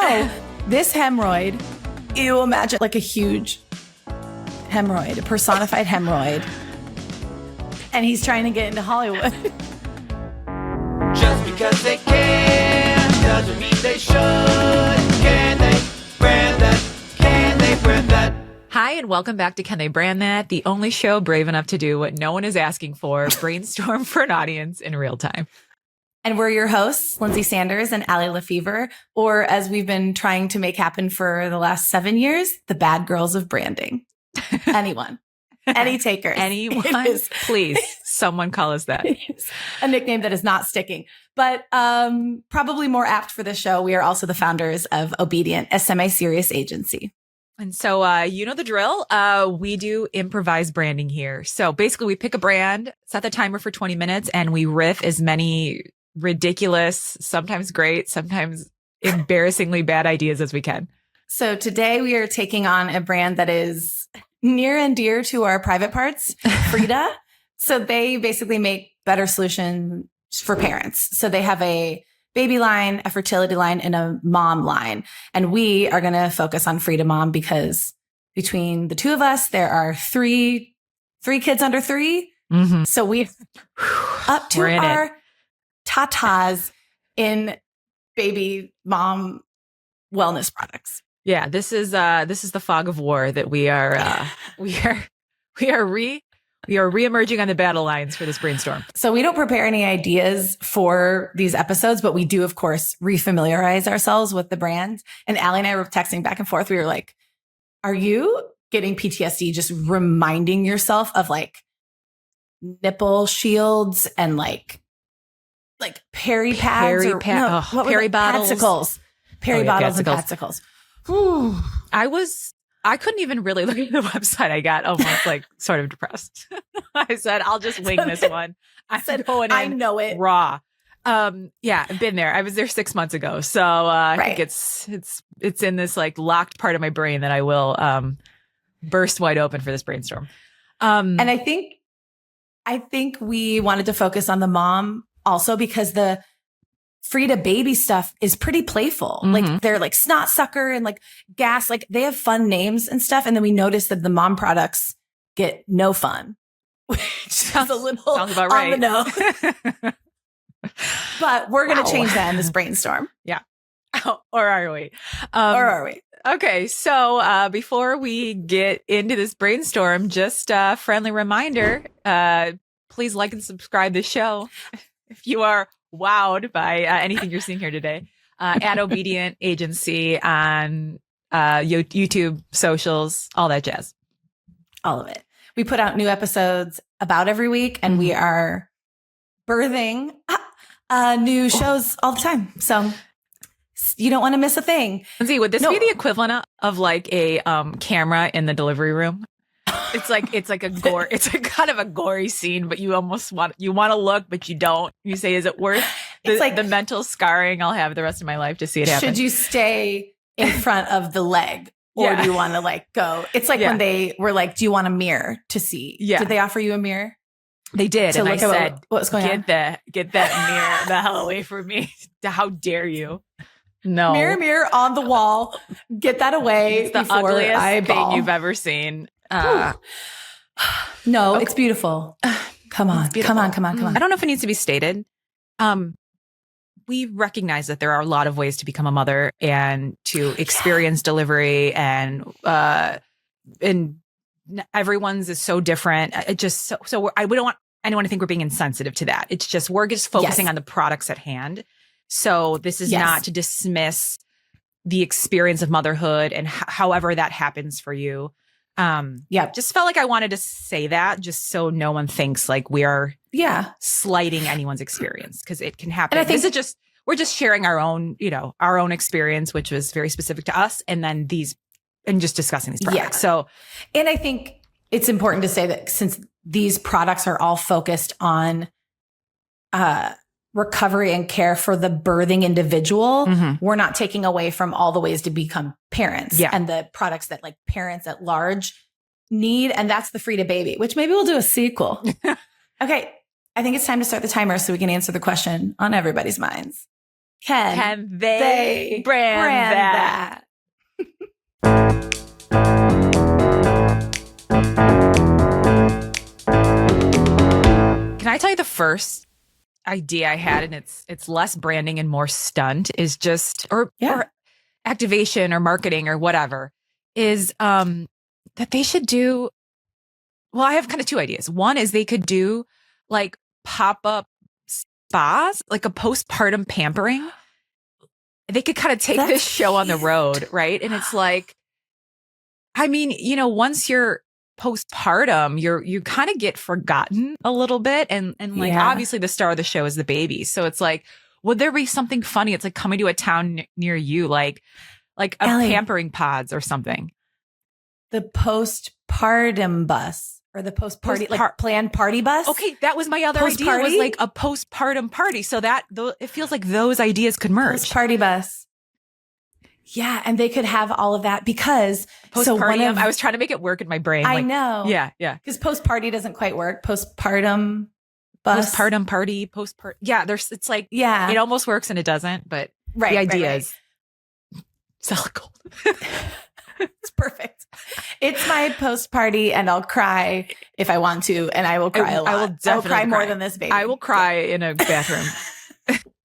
No, this hemorrhoid, you imagine like a huge hemorrhoid, a personified hemorrhoid. And he's trying to get into Hollywood. Just because they can doesn't mean they should. Can they brand that? Can they brand that? Hi, and welcome back to Can They Brand That, the only show brave enough to do what no one is asking for, brainstorm for an audience in real time. And we're your hosts, Lyndsay Sanders and Allie LeFevere, or as we've been trying to make happen for the last 7 years, the bad girls of branding. Anyone, any takers. Anyone, please, someone call us that. A nickname that is not sticking, but probably more apt for this show. We are also the founders of Obedient, a semi-serious agency. And so, you know the drill. We do improvised branding here. So basically we pick a brand, set the timer for 20 minutes, and we riff as many ridiculous, sometimes great, sometimes embarrassingly bad ideas as we can. So today we are taking on a brand that is near and dear to our private parts, Frida. So they basically make better solutions for parents. So they have a baby line, a fertility line, and a mom line. And we are going to focus on Frida Mom because between the two of us, there are three kids under 3. Mm-hmm. So we've up to our tatas in baby mom wellness products. Yeah, this is the fog of war that we are reemerging on the battle lines for this brainstorm. So we don't prepare any ideas for these episodes, but we do, of course, refamiliarize ourselves with the brand. And Allie and I were texting back and forth. We were like, are you getting PTSD just reminding yourself of like nipple shields and like peri pads peri bottles. Padsicles. Peri bottles and padsicles. I couldn't even really look at the website. I got almost like sort of depressed. I said, I'll just wing this one. I said, I know it raw. Yeah, I've been there. I was there 6 months ago. So I think it's in this like locked part of my brain that I will burst wide open for this brainstorm. And I think we wanted to focus on the mom also because the Frida baby stuff is pretty playful. Mm-hmm. Like they're like snot sucker and like gas, like they have fun names and stuff. And then we noticed that the mom products get no fun, which sounds a little sounds about right. on the nose. But we're going to change that in this brainstorm. Yeah. Or are we? Okay. So before we get into this brainstorm, just a friendly reminder, please like and subscribe the show if you are wowed by anything you're seeing here today. At Obedient Agency on YouTube, socials, all that jazz. All of it. We put out new episodes about every week, and we are birthing new shows all the time. So you don't want to miss a thing. Lyndsay, would this be the equivalent of like a camera in the delivery room? It's like a gore. It's like kind of a gory scene, but you almost want to look, but you don't. You say, "Is it worth the mental scarring I'll have the rest of my life to see it happen?" Should you stay in front of the leg, or do you want to like go? It's like when they were like, "Do you want a mirror to see?" Yeah. Did they offer you a mirror? They did, and I said, "What's going on? Get that mirror the hell away from me! How dare you!" No mirror on the wall. Get that away! It's the ugliest thing you've ever seen. No, it's beautiful. Come on. I don't know if it needs to be stated. We recognize that there are a lot of ways to become a mother and to experience delivery, and everyone's is so different. It just we don't want anyone to think we're being insensitive to that. It's just we're just focusing on the products at hand. So this is not to dismiss the experience of motherhood and however that happens for you. Just felt like I wanted to say that just so no one thinks like we are slighting anyone's experience, because it can happen. And I think we're just sharing our own experience, which was very specific to us, and then just discussing these products. So, and I think it's important to say that since these products are all focused on recovery and care for the birthing individual, we're not taking away from all the ways to become parents and the products that like parents at large need. And that's the Frida baby, which maybe we'll do a sequel. Okay. I think it's time to start the timer so we can answer the question on everybody's minds. Can they brand that? Can I tell you the first idea I had, and it's less branding and more stunt, is just or activation or marketing or whatever, is that they should do. Well, I have kind of two ideas. One is they could do like pop-up spas, like a postpartum pampering. They could kind of take this show on the road, right? And it's like, I mean, once you're postpartum, you kind of get forgotten a little bit. And like, obviously the star of the show is the baby. So it's like, would there be something funny? It's like coming to a town near you, like a Allie, pampering pods or something. The postpartum bus. Or the post-party, like planned party bus. Okay, that was my other idea. Was like a postpartum party. So that it feels like those ideas could merge. Post-party bus. Yeah, and they could have all of that because postpartum. I was trying to make it work in my brain. I know. Yeah. Because post-party doesn't quite work. Postpartum bus. Postpartum party. Postpartum. Yeah, it's like it almost works and it doesn't. But the idea is sell it cold. It's perfect. It's my post party, and I'll cry if I want to, and I will cry a lot. I will cry more than this baby. I will cry in a bathroom.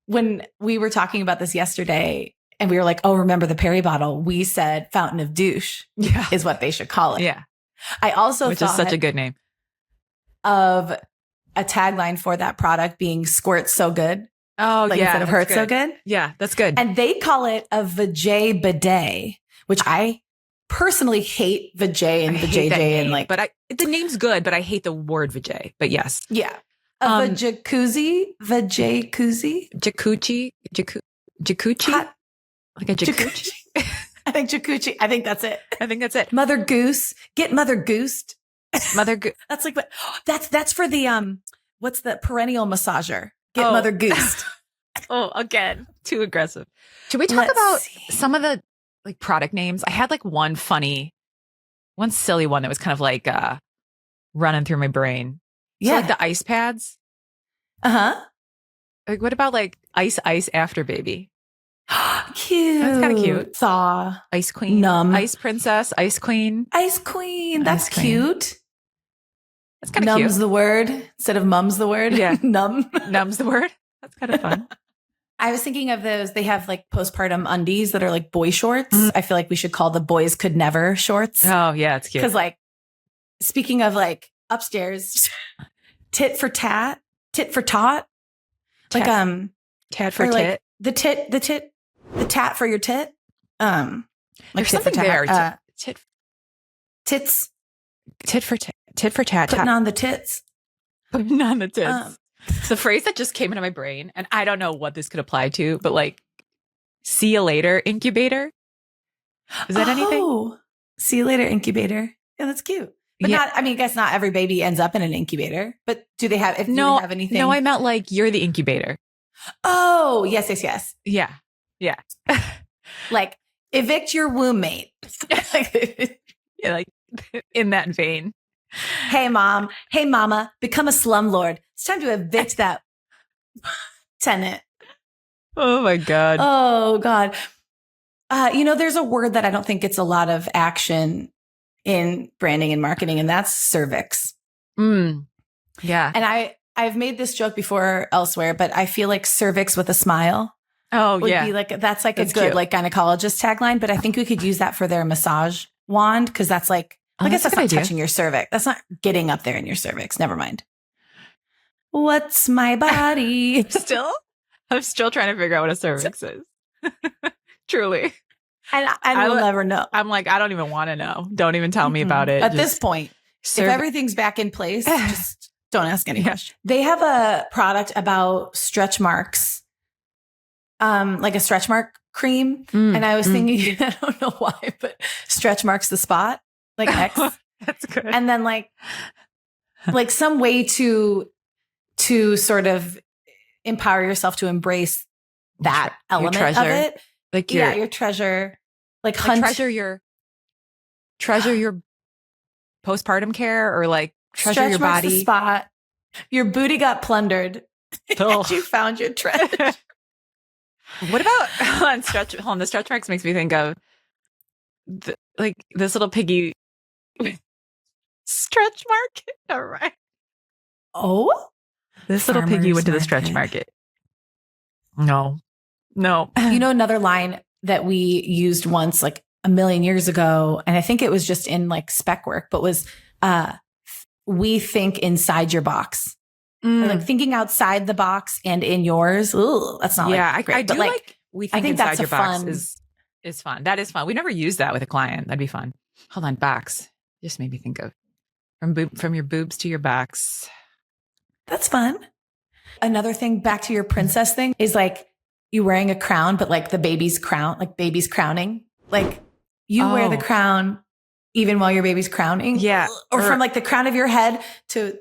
When we were talking about this yesterday, and we were like, "Oh, remember the Peri bottle?" We said "Fountain of Douche" is what they should call it. Yeah. I also which is such a good name of a tagline for that product being "Squirt so good." Oh, like instead of "Hurt so good." Yeah, that's good. And they call it a vajay bidet, which I personally hate vajay and vajayjay and like, but the name's good, but I hate the word vajay. But yes, yeah, vajacuzzi, vajaycuzzi, jacuzzi, like a jacuzzi. I think jacuzzi. I think that's it. Mother Goose, get Mother Goosed. Mother Goose. That's like what? That's for the what's the perineal massager? Get Mother Goosed. Oh, again, too aggressive. Should we talk about some of the like product names? I had like one silly one that was kind of like running through my brain. So like the ice pads. Like what about like ice after baby? Cute. That's kind of cute. Thaw. Ice queen. Numb. Ice princess. Ice queen. Ice queen. That's cute. That's kind of cute. Numb's the word instead of mum's the word. Yeah. Numb. Numb's the word. That's kind of fun. I was thinking of those. They have like postpartum undies that are like boy shorts. I feel like we should call the boys could never shorts. Oh yeah, it's cute. Because like, speaking of like upstairs, tit for tat, tit for tot, like tat for tit, like the tat for your tit. Like there's something there. Tits. Tit for tat. Putting on the tits. Putting on the tits. The phrase that just came into my brain, and I don't know what this could apply to, but like, see you later, incubator. Is that anything? See you later, incubator. Yeah, that's cute. But I guess not every baby ends up in an incubator, but do they have anything? No, I meant like, you're the incubator. Oh, yes. Yeah. Like, evict your womb mate. Yeah, like in that vein. Hey, mom. Hey, mama. Become a slumlord. It's time to evict that tenant. Oh, my God. Oh, God. There's a word that I don't think gets a lot of action in branding and marketing, and that's cervix. Yeah. And I've made this joke before elsewhere, but I feel like cervix with a smile. Oh, would yeah. be like, that's like that's a good cute. like gynecologist tagline, but I think we could use that for their massage wand because that's like, I guess that's not touching your cervix. That's not getting up there in your cervix. Never mind. What's my body? I'm still trying to figure out what a cervix is. Truly. And I will never know. I'm like, I don't even want to know. Don't even tell me about it. At this point, if everything's back in place, just don't ask any questions. They have a product about stretch marks, like a stretch mark cream. And I was thinking, I don't know why, but stretch marks the spot, like X. That's good. And then like some way to sort of empower yourself to embrace that element of it. Like your treasure, like treasure your postpartum care, or like treasure your body. The spot. Your booty got plundered. And you found your treasure. What about on stretch? Hold on, the stretch marks makes me think of this little piggy stretch market. All right. Oh, This little piggy went to the stretch market. No. You know, another line that we used once, like a million years ago, and I think it was just in like spec work, but was we think inside your box. Or, like thinking outside the box and in yours. Ooh, that's not like great. I do but like we think inside your box is fun. That is fun. We never used that with a client. That'd be fun. Hold on, box. Just made me think of from your boobs to your box. That's fun. Another thing, back to your princess thing, is like you wearing a crown, but like the baby's crown, like baby's crowning. Like you wear the crown even while your baby's crowning. Yeah. Or from like the crown of your head to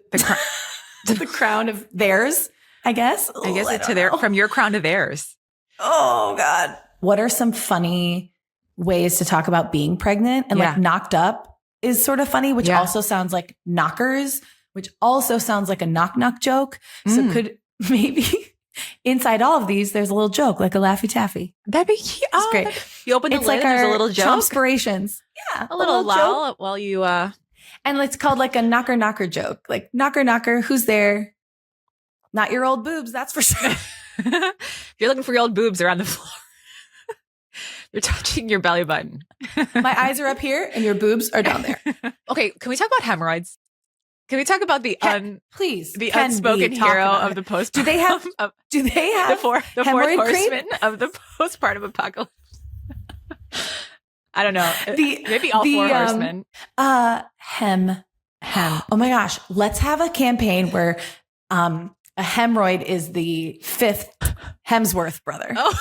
the crown of theirs, I guess. I guess it's from your crown to theirs. Oh God. What are some funny ways to talk about being pregnant? And like knocked up is sort of funny, which also sounds like knockers, which also sounds like a knock joke. So could maybe inside all of these, there's a little joke, like a Laffy Taffy. That'd be cute. It's great. You open the lid, like there's a little joke. Inspirations. Yeah. A little lull while you And it's called like a knocker joke. Like knocker, who's there? Not your old boobs, that's for sure. If you're looking for your old boobs, they're on the floor. You're touching your belly button. My eyes are up here and your boobs are down there. Okay, can we talk about hemorrhoids? Can we talk about the unspoken hero of the postpartum? Do they have the fourth horseman cream? of the postpartum apocalypse? I don't know. Maybe all four horsemen. Hem. Oh my gosh. Let's have a campaign where a hemorrhoid is the fifth Hemsworth brother. Oh.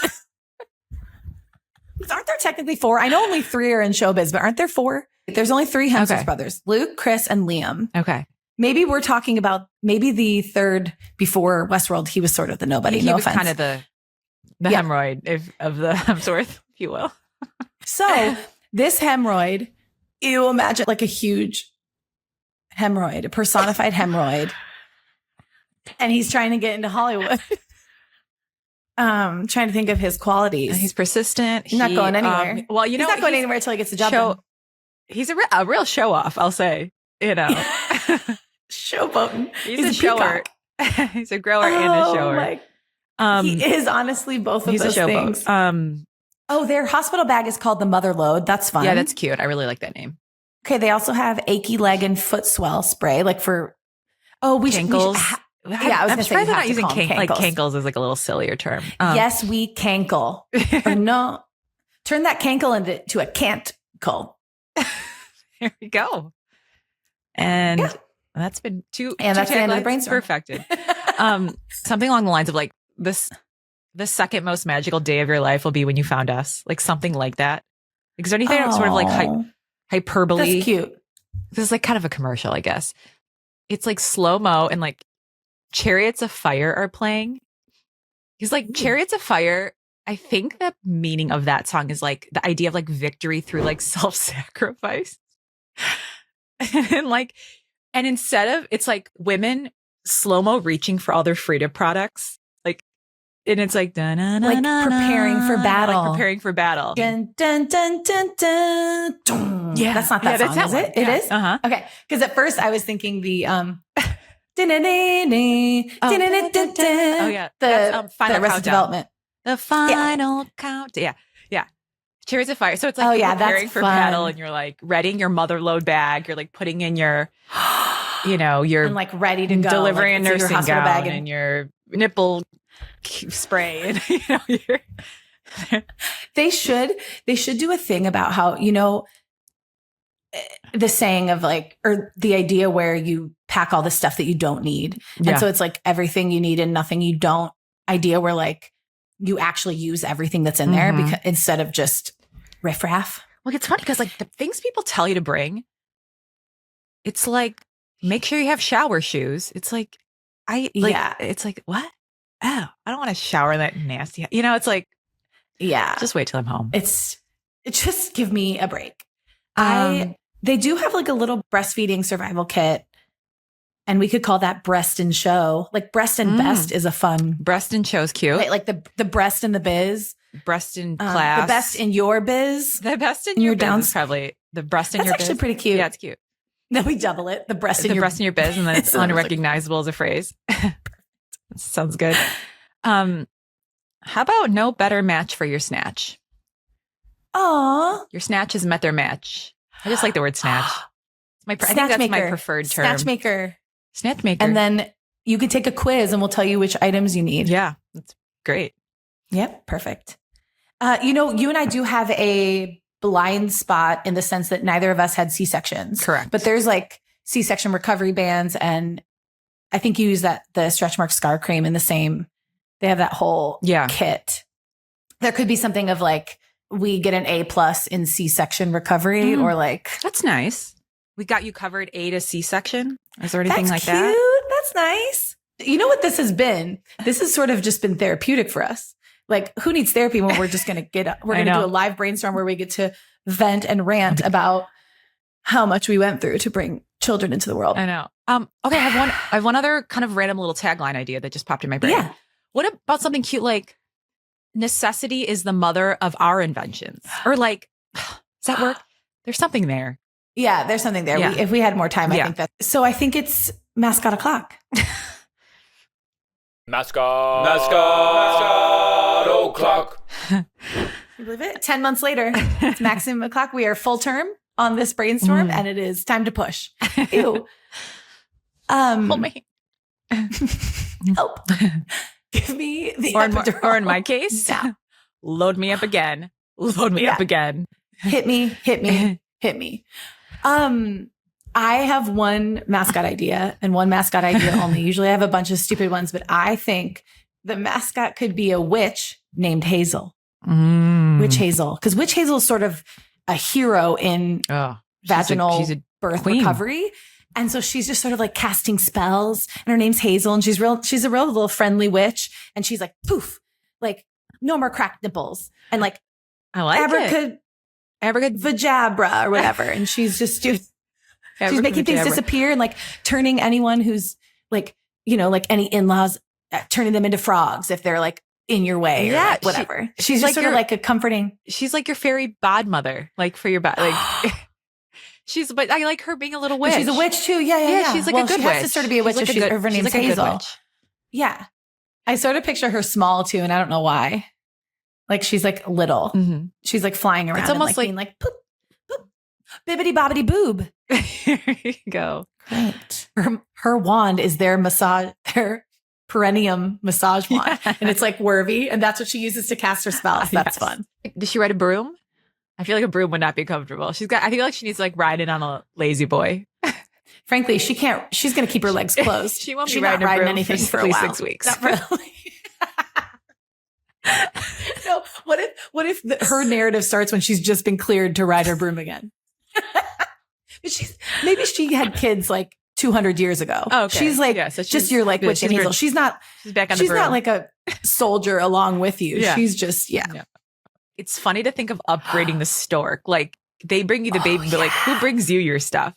Aren't there technically four? I know only three are in showbiz, but aren't there four? There's only three Hemsworth brothers: Luke, Chris, and Liam. Okay. Maybe we're talking about the third before Westworld. He was sort of the nobody. He no was offense. kind of the hemorrhoid of the Hemsworth, if you will. So this hemorrhoid, you imagine like a huge hemorrhoid, a personified hemorrhoid, and he's trying to get into Hollywood. Trying to think of his qualities. And he's persistent. He's not going anywhere. Well, he's not going anywhere until he gets the job done. He's a real show off, I'll say. You know, showboating. He's a shower. He's a grower and a shower. He is honestly both of those things. Their hospital bag is called the Mother Load. That's fun. Yeah, that's cute. I really like that name. Okay, they also have achy leg and foot swell spray, like for cankles. I'm surprised they're not using cankles is like a little sillier term. Yes, we cankle. Or no, turn that cankle into a can't-kle. There we go. And that's been two. And that's the end of the brainstorm. Perfected. Something along the lines of like this: the second most magical day of your life will be when you found us. Like something like that. Like, is there anything sort of like hyperbole? That's cute. This is like kind of a commercial, I guess. It's like slow-mo and like Chariots of Fire are playing. He's like Chariots of Fire. I think the meaning of that song is like the idea of like victory through like self-sacrifice. and instead of, it's like women slow-mo reaching for all their Frida products. Like, and it's like, preparing for battle. Like preparing for battle. Dun, dun, dun, dun, dun, dun. Yeah. That's not that song, is it? It is? Uh-huh. Okay. Because at first I was thinking the, Oh yeah. The Final Arrested Development. The final count. Yeah. Yeah. Chariots of Fire. So it's like you're preparing for battle and you're like readying your mother load bag. You're like putting in your, you're and like ready to go. Delivering like, a nursing gown bag and your nipple spray. And, they should do a thing about how, the saying of like, or the idea where you pack all the stuff that you don't need. And so it's like everything you need and nothing you don't idea where like you actually use everything that's in there because instead of just riffraff. Well, it's funny because like the things people tell you to bring, it's like, make sure you have shower shoes. It's like, it's like, what? Oh, I don't want to shower in that nasty, it's like, just wait till I'm home. It just give me a break. They do have like a little breastfeeding survival kit. And we could call that breast and show. Like breast and best is a fun. Breast and show is cute. Right? Like the breast in the biz. Breast in class. The best in your biz. The best in your biz is probably the breast in your biz. That's actually pretty cute. Yeah, it's cute. Then we double it. The breast in your biz, and then it's unrecognizable as a phrase. Sounds good. How about no better match for your snatch? Aw. Your snatch has met their match. I just like the word snatch. I think that's my preferred term. Snatchmaker. Snatchmaker. And then you could take a quiz and we'll tell you which items you need. Yeah, that's great. Yep, perfect. You and I do have a blind spot in the sense that neither of us had C-sections. Correct. But there's like C-section recovery bands, and I think you use the stretch mark scar cream in the same. They have that whole kit. There could be something of like, we get an A+ in C-section recovery, or like. That's nice. We got you covered A to C-section. Is there anything like cute. that? That's nice. You know what this has been? This has sort of just been therapeutic for us. Like, who needs therapy when we're just going to get up? We're going to do a live brainstorm where we get to vent and rant about how much we went through to bring children into the world. I know. Okay, I have one other kind of random little tagline idea that just popped in my brain. Yeah. What about something cute like necessity is the mother of our inventions? Or like, does that work? There's something there. Yeah, there's something there. Yeah. If we had more time, I think that. So I think it's Mascot O'Clock. Mascot O'Clock. You believe it? 10 months later, it's Maximum O'Clock. We are full term on this brainstorm, and it is time to push. Ew. Hold me. Help. Give me the epidural. Or in my case, load me up again. Load me up again. Hit me. Hit me. I have one mascot idea and one mascot idea only. Usually I have a bunch of stupid ones, but I think the mascot could be a witch named Hazel. Witch Hazel. Because Witch Hazel is sort of a hero in vaginal she's a birth queen. recovery. And so she's just sort of like casting spells, and her name's Hazel, and she's a real little friendly witch. And she's like, poof, like no more cracked nipples. And like, I like it. Vajabra or whatever. And she's just she's making things disappear and like turning anyone who's like, like any in-laws, turning them into frogs if they're like in your way or like whatever. She's just sort of like a comforting. She's like your fairy godmother, like for your like. But I like her being a little witch. She's a witch too. Yeah. She's like a good she witch. Has to sort of be a witch if her name's Hazel. Yeah. I sort of picture her small too, and I don't know why. Like she's like little. Mm-hmm. She's like flying around. It's almost being like poop, poop, bibbity bobbity boob. There you go. Great. Her wand is their perineum massage wand, and it's like Worvy, and that's what she uses to cast her spells. That's fun. Does she ride a broom? I feel like a broom would not be comfortable. I feel like she needs to like ride in on a lazy boy. Frankly, she can't. She's going to keep her legs closed. She won't be She's riding not a broom anything for at a least while. 6 weeks. Not really. No. What if her narrative starts when she's just been cleared to ride her broom again? Maybe she had kids like 200 years ago. Oh, okay. She's like just your like witch and Hazel. She's not. She's back on the broom. She's not like a soldier along with you. Yeah. She's just It's funny to think of upgrading the stork. Like they bring you the baby, but like who brings you your stuff?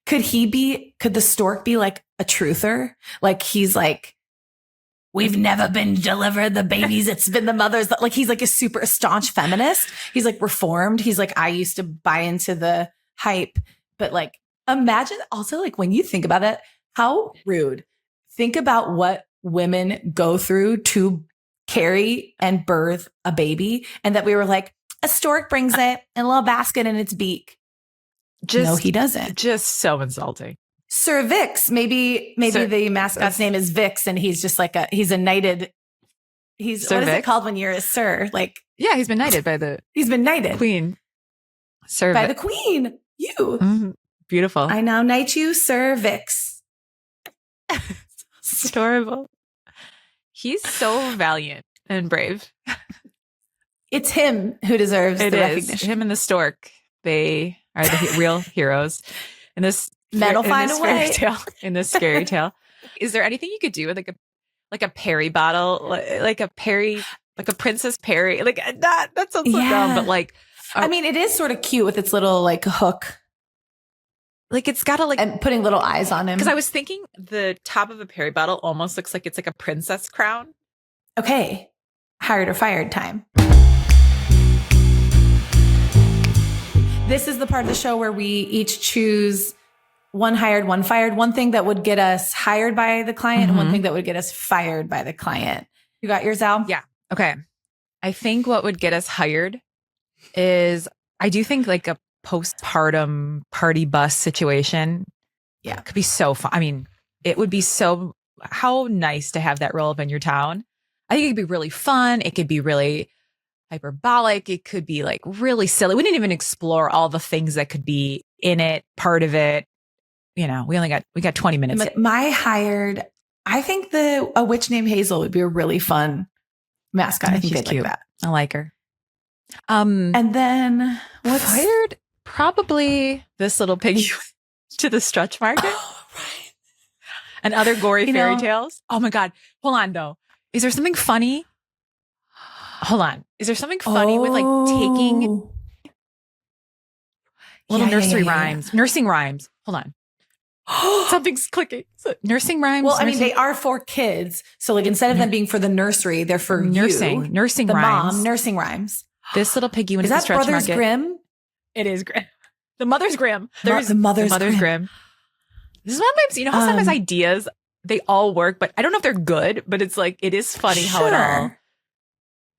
Could the stork be like a truther? Like he's like, we've never been delivered the babies. It's been the mothers. Like he's like a super staunch feminist. He's like reformed. He's like, I used to buy into the hype, but like imagine also like when you think about it, how rude. Think about what women go through to carry and birth a baby, and that we were like, a stork brings it in a little basket in its beak. No, he doesn't. Just so insulting. Sir Vix, maybe the mascot's name is Vix, and he's just like he's a knighted. He's Sir what Vix? Is it called when you're a sir? Like he's been knighted by the Queen. Sir by the Queen. You beautiful. I now knight you, Sir Vix. It's adorable. He's so valiant and brave. It's him who deserves the recognition. Him and the stork. They are the real heroes in this men will find a way. In this scary tale. Is there anything you could do with like a peri bottle, like a princess peri? Like that sounds so dumb, but like I mean, it is sort of cute with its little like hook. Like it's got to like, and putting little eyes on him. because I was thinking the top of a peri bottle almost looks like it's like a princess crown. Okay. Hired or fired time. This is the part of the show where we each choose one hired, one fired, one thing that would get us hired by the client and one thing that would get us fired by the client. You got yours, Al? Yeah. Okay. I think what would get us hired is, I do think like a postpartum party bus situation. Yeah. Could be so fun. I mean, it would be so, how nice to have that roll up in your town. I think it could be really fun. It could be really hyperbolic. It could be like really silly. We didn't even explore all the things that could be in it, part of it. You know, we got 20 minutes. My hired, I think a witch named Hazel would be a really fun mascot. I think she's they'd cute. like that. I like her. And then what's hired? Probably this little piggy to the stretch market. Oh, right. And other gory fairy tales. Oh my God. Hold on though. Is there something funny? Hold on. Is there something funny with like taking little nursery rhymes, nursing rhymes? Hold on. Something's clicking. Nursing rhymes. Well, I mean, they are for kids. So like instead of them being for the nursery, they're for nursing the rhymes. Mom, nursing rhymes. This little piggy went Is to the that stretch Brothers market. Grimm? It is Grimm. The Mother's Grimm. The Mother's Grimm. This is sometimes, you know how sometimes ideas, they all work, but I don't know if they're good, but it's like, it is funny how it all.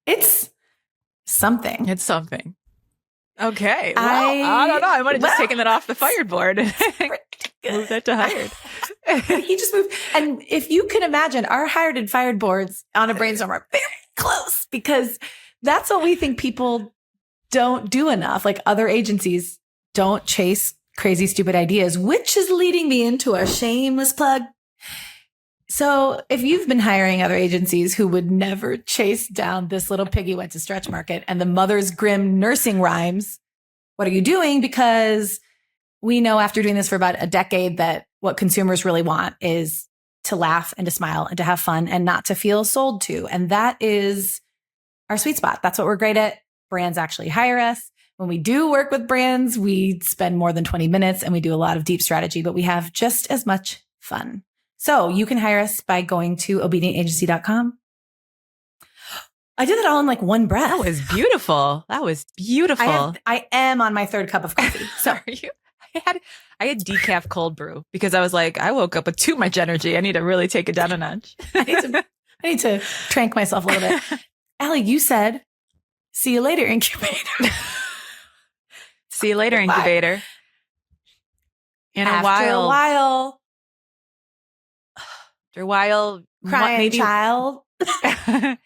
It's something. It's something. Okay. Well, I don't know. I might have just taken that off the fired board and moved that to hired. He just moved. And if you can imagine, our hired and fired boards on a brainstorm are very close because that's what we think people don't do enough. Like other agencies don't chase crazy, stupid ideas, which is leading me into a shameless plug. So if you've been hiring other agencies who would never chase down this little piggy went to stretch market and the Mother's Grimm nursing rhymes, what are you doing? Because we know after doing this for about a decade that what consumers really want is to laugh and to smile and to have fun and not to feel sold to. And that is our sweet spot. That's what we're great at. Brands actually hire us. When we do work with brands, we spend more than 20 minutes and we do a lot of deep strategy, but we have just as much fun. So you can hire us by going to obedientagency.com. I did that all in like one breath. That was beautiful. That was beautiful. I am on my third cup of coffee. So are you? I had decaf cold brew because I was like, I woke up with too much energy. I need to really take it down a notch. I need to trank myself a little bit. Allie, you said, see you later, incubator. See you later, incubator. After a while. After a while, crying maybe, child. After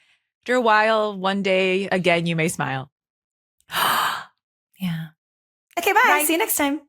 a while, one day again, you may smile. Yeah. Okay, bye. See you next time.